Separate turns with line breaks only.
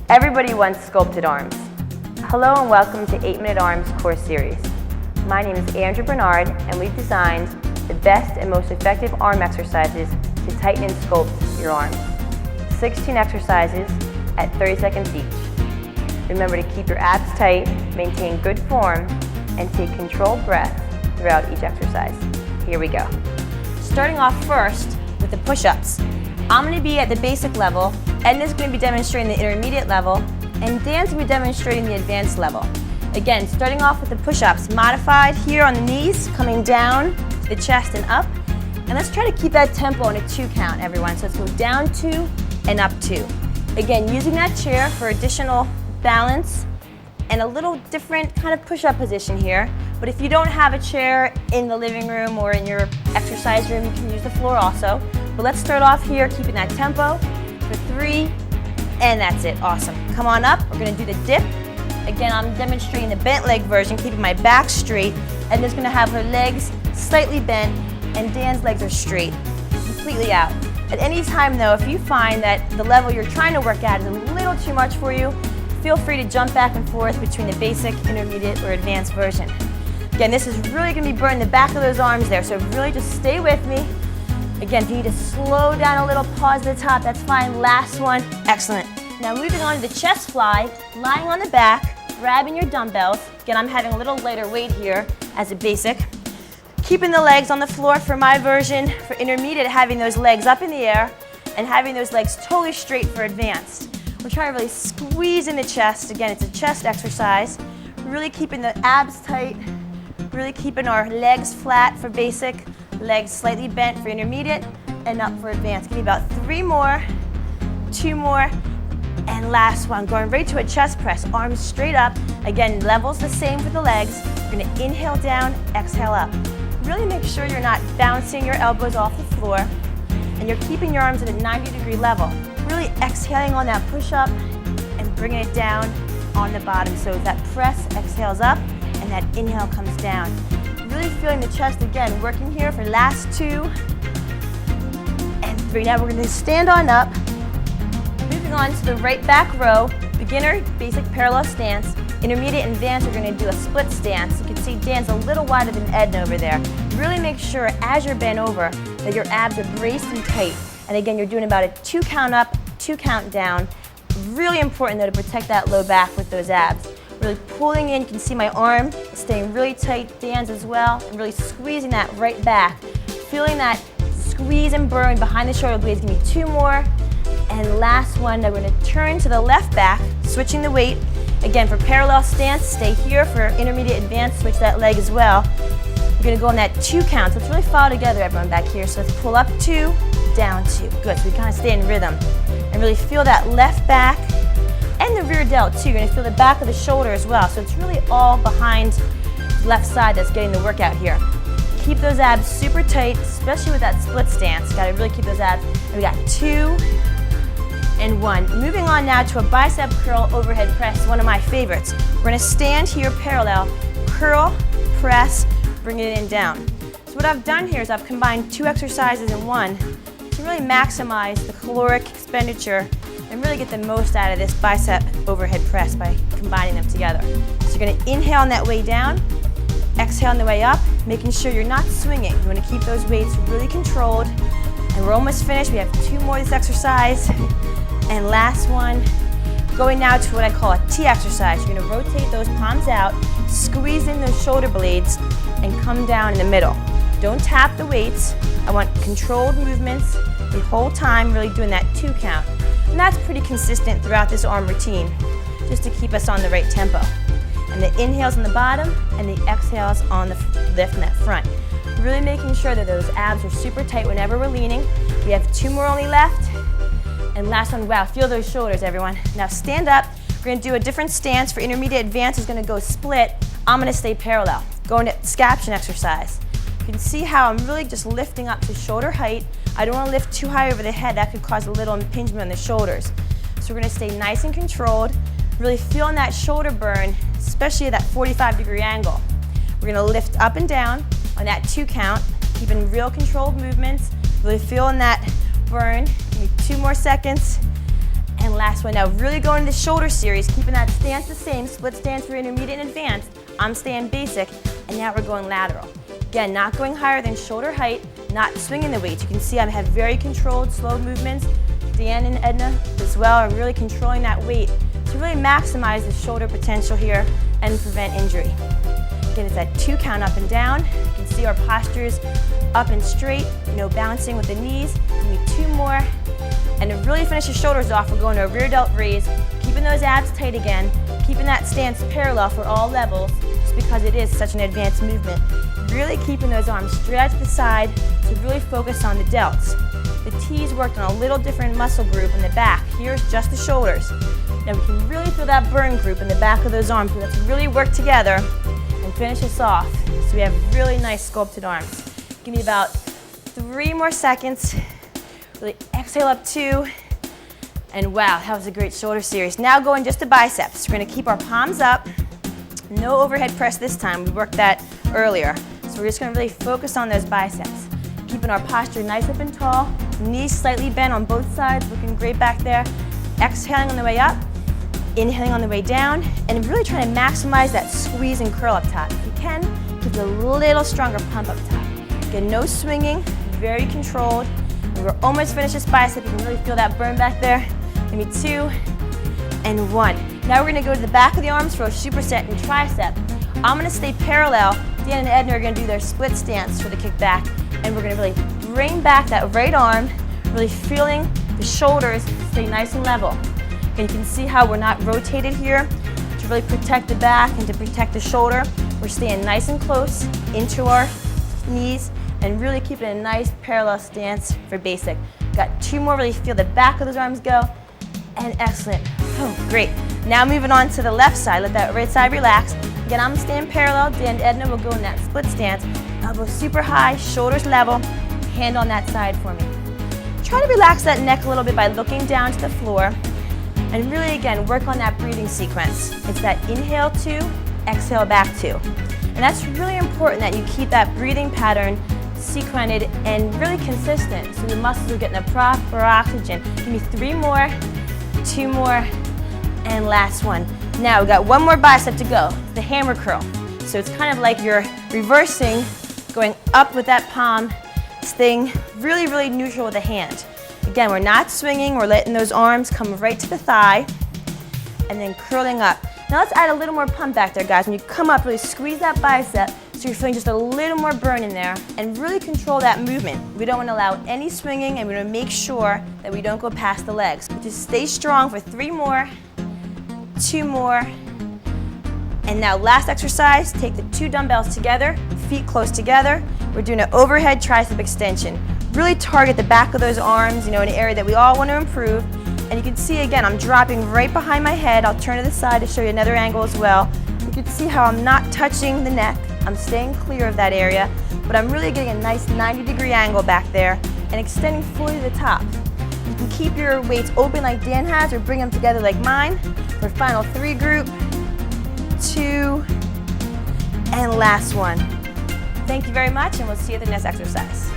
Everybody wants sculpted arms. Hello and welcome to 8-Minute Arms course series. My name is Andrew Bernard and we've designed the best and most effective arm exercises to tighten and sculpt your arms. 16 exercises at 30 seconds each. Remember to keep your abs tight, maintain good form, and take controlled breath throughout each exercise. Here we go. Starting off first with the push-ups. I'm going to be at the basic level, Edna's going to be demonstrating the intermediate level, and Dan's going to be demonstrating the advanced level. Again, starting off with the push-ups, modified here on the knees, coming down to the chest and up. And let's try to keep that tempo in a 2 count, everyone. So let's go down 2 and up 2. Again, using that chair for additional balance and a little different kind of push-up position here. But if you don't have a chair in the living room or in your exercise room, you can use the floor also. But let's start off here, keeping that tempo for 3, and that's it. Awesome. Come on up. We're going to do the dip. Again, I'm demonstrating the bent leg version, keeping my back straight. Edna's going to have her legs slightly bent, and Dan's legs are straight, completely out. At any time though, if you find that the level you're trying to work at is a little too much for you, feel free to jump back and forth between the basic, intermediate, or advanced version. Again, this is really going to be burning the back of those arms there, so really just stay with me. Again, if you need to slow down a little, pause at the top, that's fine. Last one. Excellent. Now moving on to the chest fly, lying on the back, grabbing your dumbbells. Again, I'm having a little lighter weight here as a basic. Keeping the legs on the floor for my version. For intermediate, having those legs up in the air and having those legs totally straight for advanced. We're trying to really squeeze in the chest. Again, it's a chest exercise. Really keeping the abs tight. Really keeping our legs flat for basic, legs slightly bent for intermediate, and up for advanced. Give me about 3 more, 2 more, and last one. Going right to a chest press, arms straight up. Again, levels the same for the legs. We're going to inhale down, exhale up. Really make sure you're not bouncing your elbows off the floor, and you're keeping your arms at a 90-degree level. Really exhaling on that push-up and bringing it down on the bottom. So that press exhales up, and that inhale comes down. Really feeling the chest again, working here for last 2 and 3. Now we're going to stand on up. Moving on to the right back row, beginner, basic parallel stance. Intermediate and advanced, we're going to do a split stance. You can see Dan's a little wider than Edna over there. Really make sure as you're bent over that your abs are braced and tight. And again, you're doing about a 2 count up, 2 count down. Really important though to protect that low back with those abs. Really pulling in, you can see my arm staying really tight, Dan's as well, and really squeezing that right back. Feeling that squeeze and burn behind the shoulder blades. Give me 2 more. And last one, now we're going to turn to the left back, switching the weight. Again, for parallel stance, stay here. For intermediate advanced, switch that leg as well. We're going to go on that 2 count. So let's really follow together, everyone back here. So let's pull up 2, down 2. Good, so we kind of stay in rhythm. And really feel that left back and the rear delt too. You're going to feel the back of the shoulder as well. So it's really all behind the left side that's getting the workout here. Keep those abs super tight, especially with that split stance. Got to really keep those abs. And we got 2 and 1. Moving on now to a bicep curl overhead press, one of my favorites. We're going to stand here parallel, curl, press, bring it in down. So what I've done here is I've combined 2 exercises in one to really maximize the caloric expenditure and really get the most out of this bicep overhead press by combining them together. So you're going to inhale on that way down, exhale on the way up, making sure you're not swinging. You want to keep those weights really controlled. And we're almost finished. We have 2 more of this exercise. And last one, going now to what I call a T exercise. You're going to rotate those palms out, squeeze in those shoulder blades, and come down in the middle. Don't tap the weights. I want controlled movements the whole time, really doing that 2 count. And that's pretty consistent throughout this arm routine, just to keep us on the right tempo. And the inhales on the bottom and the exhales on the lift in that front. Really making sure that those abs are super tight whenever we're leaning. We have 2 more only left. And last one, wow, feel those shoulders, everyone. Now stand up. We're going to do a different stance. For intermediate advanced, is going to go split. I'm going to stay parallel. Going to scaption exercise. You can see how I'm really just lifting up to shoulder height. I don't want to lift too high over the head. That could cause a little impingement on the shoulders. So we're going to stay nice and controlled, really feeling that shoulder burn, especially at that 45-degree angle. We're going to lift up and down on that 2 count, keeping real controlled movements, really feeling that burn. Give me 2 more seconds. and last one. Now really going to the shoulder series, keeping that stance the same, split stance for intermediate and advanced. I'm staying basic, and now we're going lateral. Again, not going higher than shoulder height, not swinging the weights. You can see I have very controlled, slow movements. Dan and Edna as well are really controlling that weight to really maximize the shoulder potential here and prevent injury. Again, it's that 2 count up and down. You can see our postures up and straight, balancing with the knees. Give me 2 more. And to really finish the shoulders off, we're going to a rear delt raise, keeping those abs tight again, keeping that stance parallel for all levels, just because it is such an advanced movement. Really keeping those arms straight out to the side to really focus on the delts. The T's worked on a little different muscle group in the back. Here's just the shoulders. Now we can really feel that burn group in the back of those arms. Let's really work together and finish this off. So we have really nice sculpted arms. Give me about 3 more seconds. Really exhale up 2. And wow, that was a great shoulder series. Now going just to biceps. We're gonna keep our palms up. No overhead press this time. We worked that earlier. So we're just gonna really focus on those biceps. Keeping our posture nice up and tall. Knees slightly bent on both sides, looking great back there. Exhaling on the way up. Inhaling on the way down, and really trying to maximize that squeeze and curl up top. If you can, keep a little stronger pump up top. Again, no swinging, very controlled. And we're almost finished this bicep. You can really feel that burn back there. Give me 2 and 1. Now we're gonna go to the back of the arms for a superset and tricep. I'm gonna stay parallel. Dan and Edna are gonna do their split stance for the kick back, and we're gonna really bring back that right arm, really feeling the shoulders stay nice and level. And you can see how we're not rotated here to really protect the back and to protect the shoulder. We're staying nice and close into our knees and really keeping a nice parallel stance for basic. Got 2 more, really feel the back of those arms go. And excellent. Oh, great. Now moving on to the left side, let that right side relax. Again, I'm staying parallel. Dan and Edna will go in that split stance. Elbows super high, shoulders level, hand on that side for me. Try to relax that neck a little bit by looking down to the floor. And really, again, work on that breathing sequence. It's that inhale 2, exhale back 2. And that's really important that you keep that breathing pattern sequenced and really consistent so the muscles are getting the proper oxygen. Give me 3 more, 2 more, and last one. Now we've got 1 more bicep to go, the hammer curl. So it's kind of like you're reversing, going up with that palm, staying really, really neutral with the hand. Again, we're not swinging, we're letting those arms come right to the thigh, and then curling up. Now let's add a little more pump back there, guys. When you come up, really squeeze that bicep so you're feeling just a little more burn in there, and really control that movement. We don't want to allow any swinging, and we want to make sure that we don't go past the legs. Just stay strong for 3 more, 2 more, and now last exercise, take the 2 dumbbells together, feet close together. We're doing an overhead tricep extension. Really target the back of those arms, an area that we all want to improve. And you can see, again, I'm dropping right behind my head. I'll turn to the side to show you another angle as well. You can see how I'm not touching the neck. I'm staying clear of that area, but I'm really getting a nice 90-degree angle back there and extending fully to the top. You can keep your weights open like Dan has or bring them together like mine. For final 3 group, 2, and last one. Thank you very much, and we'll see you at the next exercise.